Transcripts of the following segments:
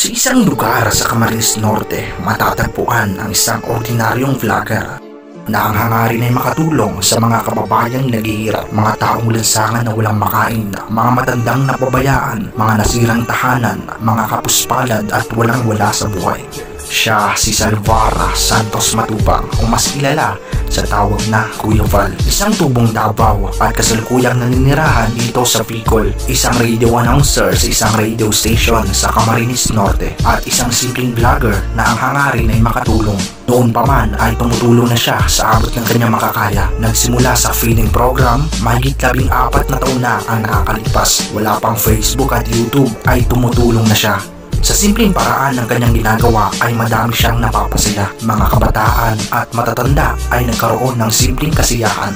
Sa isang lugar sa Camarines Norte, matatagpuan ang isang ordinaryong vlogger na ang hangarin ay makatulong sa mga kababayang naghihirap, mga taong lansangan na walang makain, mga matandang napabayaan, mga nasirang tahanan, mga kapuspalad at walang-wala sa buhay. Siya si Salvara Santos Matubang o mas kilala sa tawag na Kuya Val. Isang tubong Davao at kasalukuyang naninirahan dito sa Bicol. Isang radio announcer sa isang radio station sa Camarines Norte at isang simpleng vlogger na ang hangarin ay makatulong. Noon pa man ay tumutulong na siya sa abot ng kanyang makakaya. Nagsimula sa feeding program, mahigit 14 na taon na ang nakakalipas. Wala pang Facebook at YouTube ay tumutulong na siya. Sa simpleng paraan ng kanyang ginagawa ay madami siyang napapasaya. Mga kabataan at matatanda ay nagkaroon ng simpleng kasiyahan.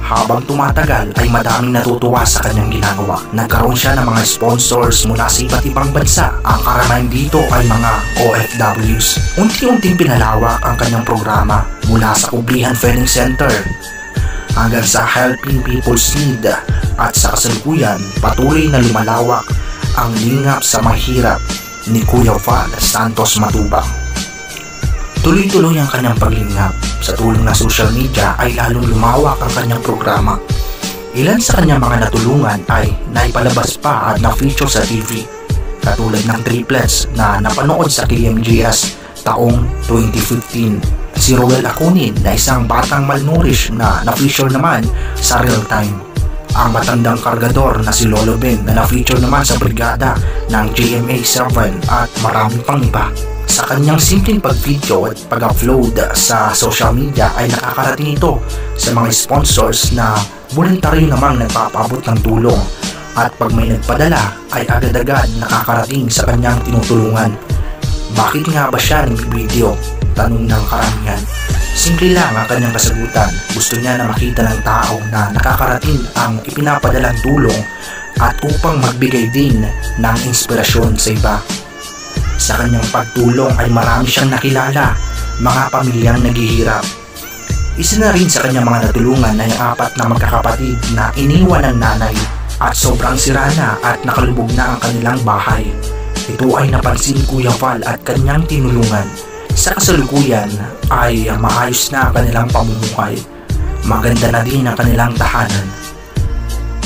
Habang tumatagal ay madaming natutuwa sa kanyang ginagawa. Nagkaroon siya ng mga sponsors mula sa iba't ibang bansa. Ang karamihan dito ay mga OFWs. Unti-unting pinalawak ang kanyang programa mula sa Kublihan Feeding Center hanggang sa Helping People's Need, at sa kasalukuyan patuloy na lumalawak ang lingap sa mahirap ni Kuya Val Santos Matubang. Tuloy-tuloy ang kanyang paglingap. Sa tulong ng social media ay lalong lumawak ang kanyang programa. Ilan sa kanyang mga natulungan ay naipalabas pa at na-feature sa TV, katulad ng triplets na napanood sa KMJS taong 2015. Si Roel Acunin na isang batang malnourished na na-feature naman sa Real Time. Ang matandang kargador na si Lolo Ben na na-feature naman sa brigada ng GMA7 at marami pang iba. Sa kanyang simpleng pag-video at pag-upload sa social media ay nakakarating ito sa mga sponsors na voluntaryo namang nagpapaabot ng tulong, at pag may nagpadala ay agad-agad nakakarating sa kanyang tinutulungan. Bakit nga ba siya nag-video? Tanong ng karamihan. Simple lang ang kanyang kasagutan. Gusto niya na makita ng tao na nakakarating ang ipinapadalang tulong at upang magbigay din ng inspirasyon sa iba. Sa kanyang pagtulong ay marami siyang nakilala, mga pamilyang naghihirap. Isa na rin sa kanyang mga natulungan ay 4 na magkakapatid na iniwan ng nanay at sobrang sira na at nakalubog na ang kanilang bahay. Ito ay napansin Kuya Val at kanyang tinulungan. Sa kasalukuyan ay maayos na ang kanilang pamumuhay. Maganda na din ang kanilang tahanan.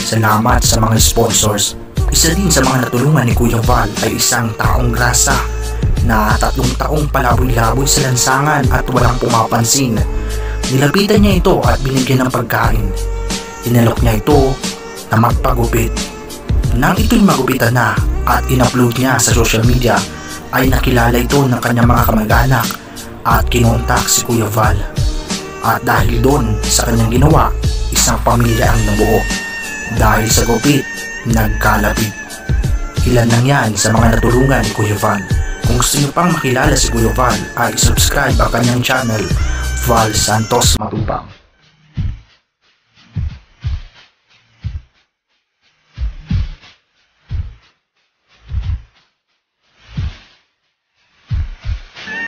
Salamat sa mga sponsors. Isa din sa mga natulungan ni Kuya Val ay isang taong grasa na 3 taong palaboy-laboy sa lansangan at walang pumapansin. Nilapitan niya ito at binigyan ng pagkain. Inalok niya ito na magpagupit. Nang ito'y magupitan na at in-upload niya sa social media, ay nakilala ito ng kanyang mga kamag-anak at kinontak si Kuya Val. At dahil doon sa kanyang ginawa, isang pamilya ang nabuo. Dahil sa gupit, nagkalapit. Ilan lang yan sa mga natulungan ni Kuya Val. Kung gusto niyo pang makilala si Kuya Val, ay subscribe ang kanyang channel, Val Santos Matubang.